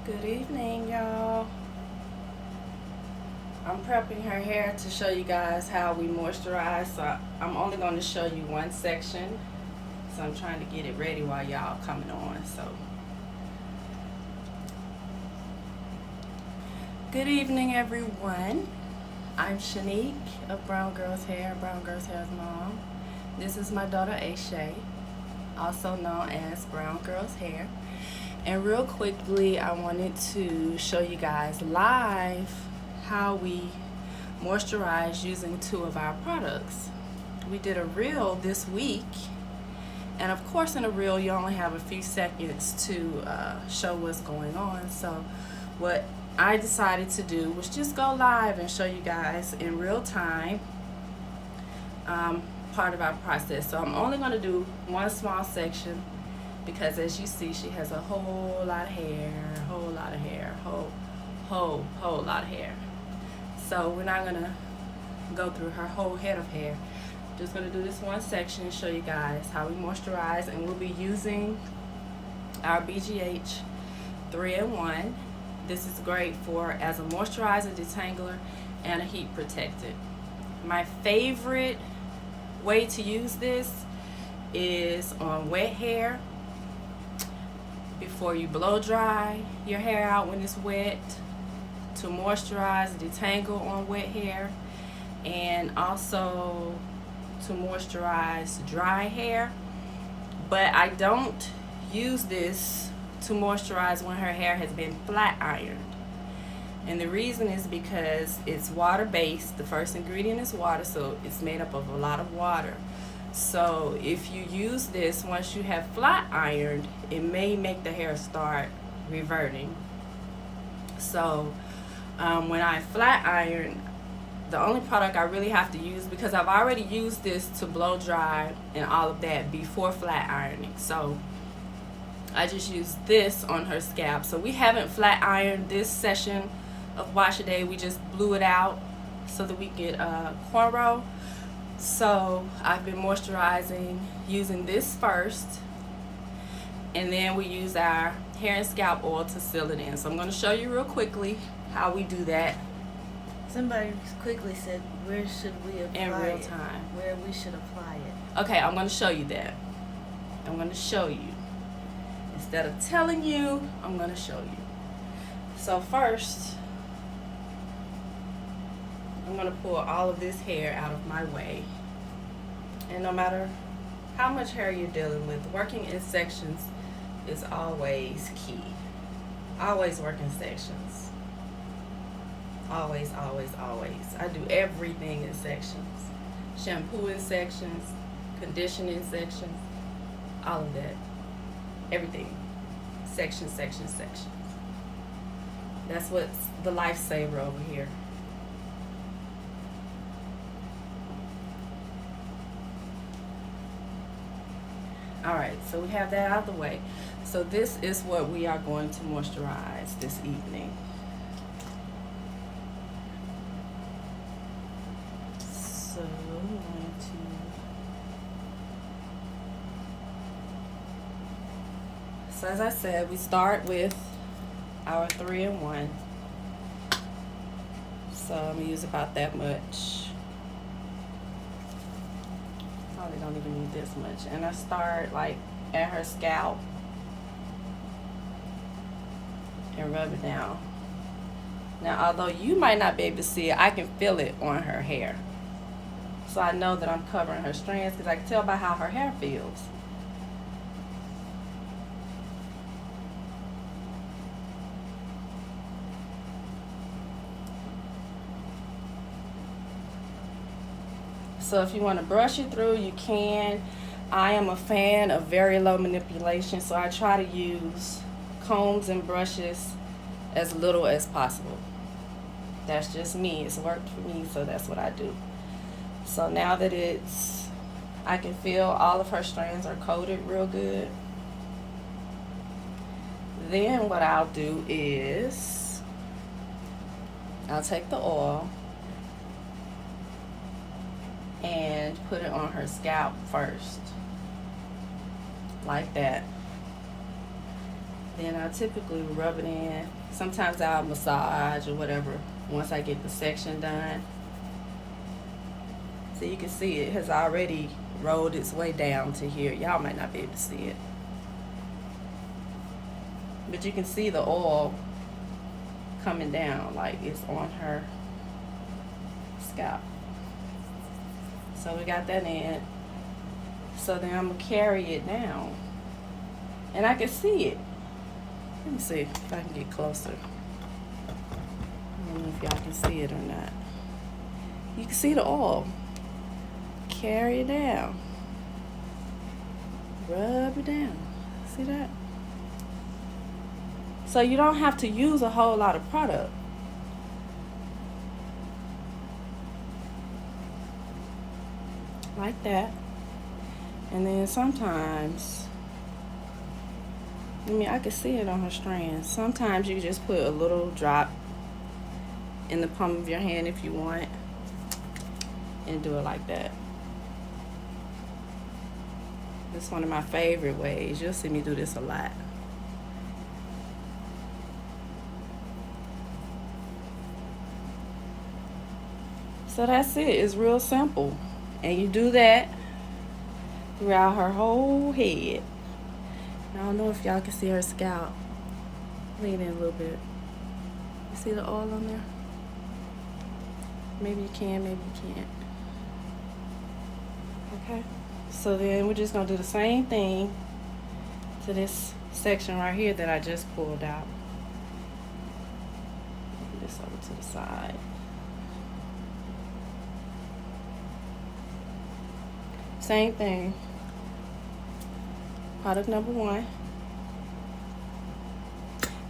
Good evening, y'all. I'm prepping her hair to show you guys how we moisturize. So I'm only going to show you one section. So I'm trying to get it ready while y'all coming on. So good evening, everyone. I'm Shanique of Brown Girls Hair, Brown Girls Hair's mom. This is my daughter Aisha, also known as Brown Girls Hair. And real quickly, I wanted to show you guys live how we moisturize using two of our products. We did a reel this week, and of course in a reel you only have a few seconds to show what's going on. So what I decided to do was just go live and show you guys in real time part of our process. So I'm only going to do one small section, because as you see, she has a whole lot of hair, whole lot of hair. So we're not gonna go through her whole head of hair. Just gonna do this one section and show you guys how we moisturize, and we'll be using our BGH 3-in-1. This is great for as a moisturizer, detangler, and a heat protectant. My favorite way to use this is on wet hair. Before you blow dry your hair out when it's wet, to moisturize, detangle on wet hair, and also to moisturize dry hair. But I don't use this to moisturize when her hair has been flat ironed. And the reason is because it's water based. The first ingredient is water, so it's made up of a lot of water. So if you use this once you have flat ironed, it may make the hair start reverting. So when I flat iron, the only product I really have to use, because I've already used this to blow dry and all of that before flat ironing, so I just use this on her scalp. So we haven't flat ironed this session of wash a day. We just blew it out so that we could cornrow. So I've been moisturizing using this first, and then we use our hair and scalp oil to seal it in. So I'm going to show you real quickly how we do that. Somebody quickly said, where should we apply in real it? time. Where we should apply it. Okay, I'm going to show you that. I'm going to show you. Instead of telling you, I'm going to show you. So first, I'm going to pull all of this hair out of my way. And no matter how much hair you're dealing with, working in sections is always key. Always work in sections. Always, always, always. I do everything in sections. Shampoo in sections, conditioning sections, all of that. Everything. Section, section, sections. That's what's the lifesaver over here. Alright, so we have that out of the way. So this is what we are going to moisturize this evening. So I'm going to... So as I said, we start with our 3-in-1. So I'm going to use about that much. Probably don't even need this much. And I start like at her scalp and rub it down. Now, although you might not be able to see it, I can feel it on her hair. So I know that I'm covering her strands, because I can tell by how her hair feels. So if you want to brush it through, you can. I am a fan of very low manipulation, so I try to use combs and brushes as little as possible. That's just me. It's worked for me, so that's what I do. So now that I can feel all of her strands are coated real good. Then what I'll do is I'll take the oil and put it on her scalp first, like that. Then I typically rub it in. Sometimes I'll massage or whatever once I get the section done. So you can see it has already rolled its way down to here. Y'all might not be able to see it. But you can see the oil coming down like it's on her scalp. So we got that in. So then I'm going to carry it down. And I can see it. Let me see if I can get closer. I don't know if y'all can see it or not. You can see the oil. Carry it down. Rub it down. See that? So you don't have to use a whole lot of product. Like that. And then sometimes, I can see it on her strands. Sometimes you just put a little drop in the palm of your hand if you want, and do it like that. It's one of my favorite ways. You'll see me do this a lot. So that's it. It's real simple. And you do that throughout her whole head. I don't know if y'all can see her scalp. Lean in a little bit. You see the oil on there? Maybe you can, maybe you can't. Okay. So then we're just going to do the same thing to this section right here that I just pulled out. Put this over to the side. Same thing. Product number 1.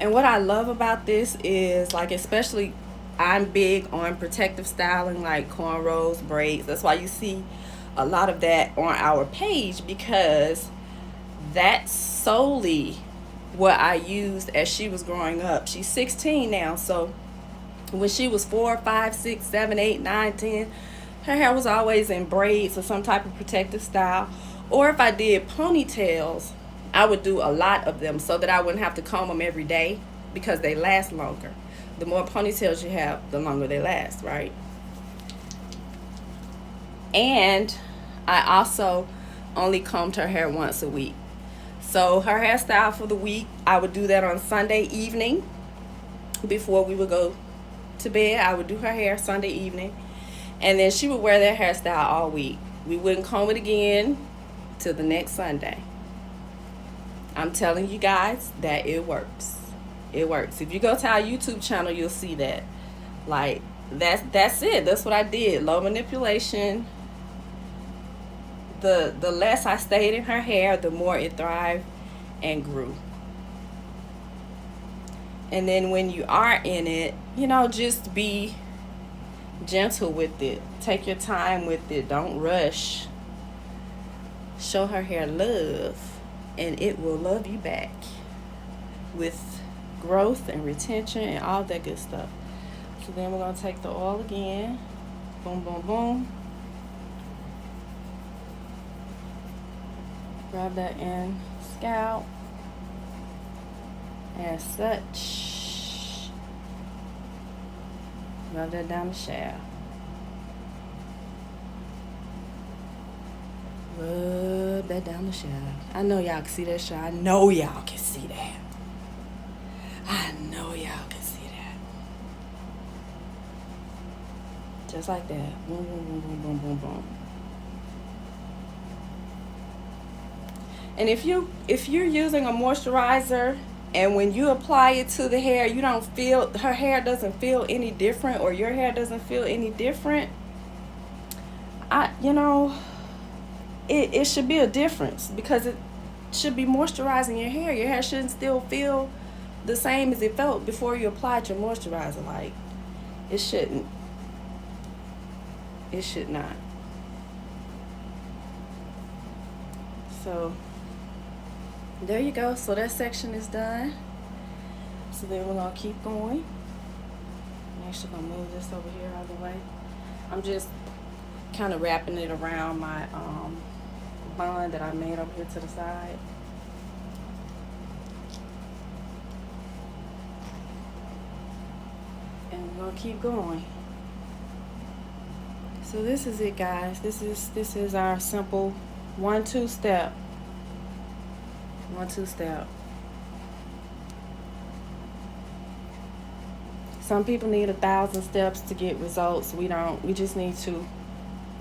And what I love about this is, like, especially I'm big on protective styling, like cornrows, braids. That's why you see a lot of that on our page, because that's solely what I used as she was growing up. She's 16 now, so when she was 4, 5, 6, 7, 8, 9, 10, her hair was always in braids or some type of protective style. Or if I did ponytails, I would do a lot of them so that I wouldn't have to comb them every day, because they last longer. The more ponytails you have, the longer they last, right? And I also only combed her hair once a week. So her hairstyle for the week, I would do that on Sunday evening before we would go to bed. I would do her hair Sunday evening, and then she would wear that hairstyle all week. We wouldn't comb it again till the next Sunday. I'm telling you guys that it works. It works. If you go to our YouTube channel, you'll see that. Like, that's it. That's what I did. Low manipulation. The less I stayed in her hair, the more it thrived and grew. And then when you are in it, just be gentle with it. Take your time with it. Don't rush. Show her hair love, and it will love you back with growth and retention and all that good stuff. So then we're going to take the oil again. Boom, boom, boom. Rub that in scalp as such. Rub that down the shaft. Rub that down the shaft. I know y'all can see that shaft. I know y'all can see that. I know y'all can see that. Just like that. Boom, boom, boom, boom, boom, boom, boom. And if you're using a moisturizer, and when you apply it to the hair, you don't feel, her hair doesn't feel any different, or your hair doesn't feel any different, it should be a difference, because it should be moisturizing your hair. Your hair shouldn't still feel the same as it felt before you applied your moisturizer. Like, it shouldn't. It should not. So there you go. So that section is done. So then we're going to keep going. I'm actually going to move this over here out of the way. I'm just kind of wrapping it around my bun that I made over here to the side. We're gonna keep going. So this is it, guys. This is our simple 1-2 step. 1-2 step. Some people need 1,000 steps to get results. We don't. We just need 2.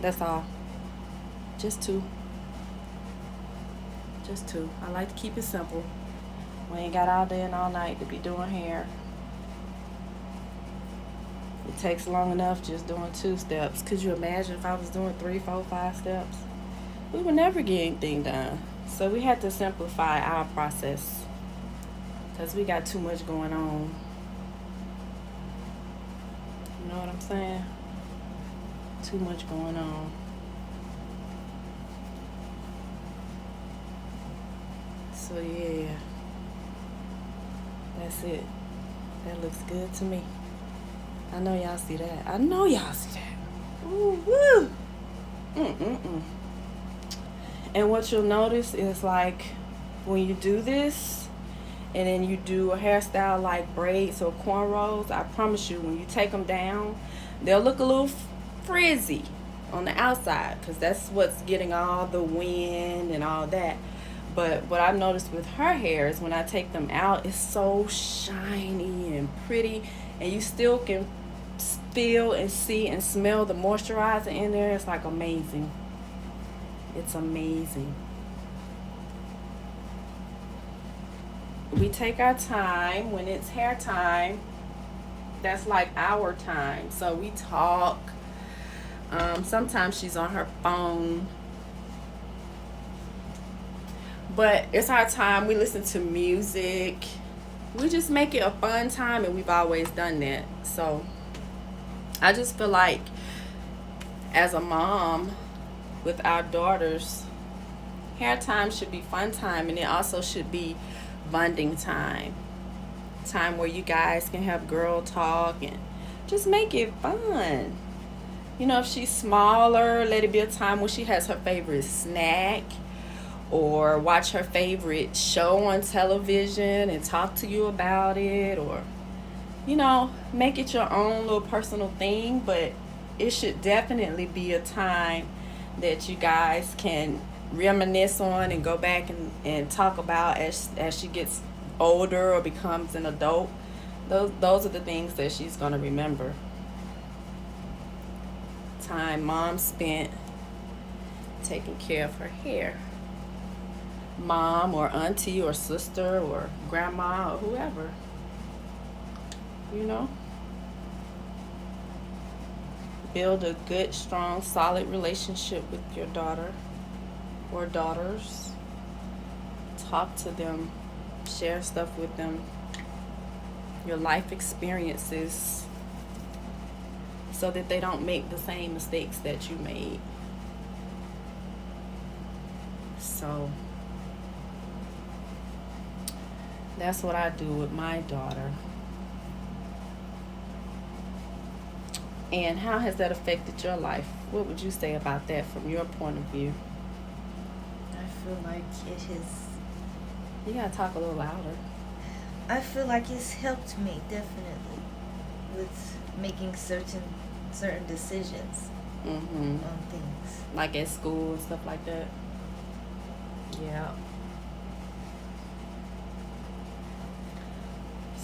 That's all. Just 2. Just 2. I like to keep it simple. We ain't got all day and all night to be doing hair. It takes long enough just doing 2 steps. Could you imagine if I was doing 3, 4, 5 steps? We would never get anything done. So we had to simplify our process because we got too much going on. You know what I'm saying? Too much going on. So yeah, that's it. That looks good to me. I know y'all see that. I know y'all see that. Ooh, woo. And what you'll notice is like when you do this and then you do a hairstyle like braids or cornrows, I promise you when you take them down, they'll look a little frizzy on the outside because that's what's getting all the wind and all that. But what I've noticed with her hair is when I take them out, it's so shiny and pretty, and you still can feel and see and smell the moisturizer in there. It's like amazing. It's amazing. We take our time when it's hair time. That's like our time. So we talk. Sometimes she's on her phone. But it's our time. We listen to music. We just make it a fun time, and we've always done that. So I just feel like as a mom with our daughters, hair time should be fun time, and it also should be bonding time. Time where you guys can have girl talk and just make it fun. You know, if she's smaller, let it be a time when she has her favorite snack or watch her favorite show on television and talk to you about it, or, you know, make it your own little personal thing. But it should definitely be a time that you guys can reminisce on and go back and talk about as she gets older or becomes an adult. Those are the things that she's going to remember. Time mom spent taking care of her hair. Mom or auntie or sister or grandma or whoever, you know. Build a good, strong, solid relationship with your daughter or daughters. Talk to them, share stuff with them, your life experiences, so that they don't make the same mistakes that you made. So that's what I do with my daughter. And how has that affected your life? What would you say about that from your point of view? I feel like it has. You gotta talk a little louder. I feel like it's helped me definitely with making certain decisions on things. Like at school and stuff like that. Yeah.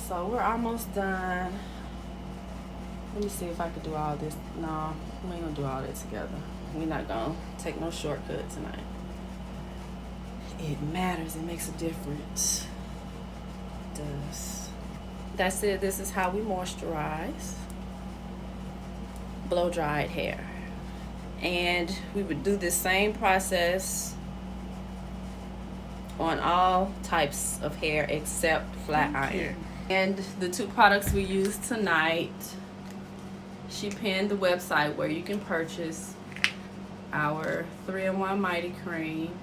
So we're almost done. Let me see if I could do all this. No, we ain't gonna do all this together. We're not gonna take no shortcut tonight. It matters. It makes a difference. It does. That's it. This is how we moisturize blow dried hair. And we would do the same process on all types of hair except flat iron. And the 2 products we used tonight, she pinned the website where you can purchase our 3-in-1 Mighty Cream,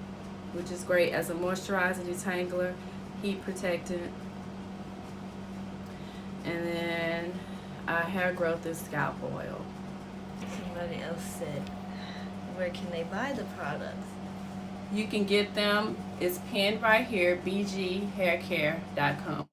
which is great as a moisturizer, detangler, heat protectant, and then our hair growth and scalp oil. Somebody else said, where can they buy the products? You can get them, it's pinned right here, bghaircare.com.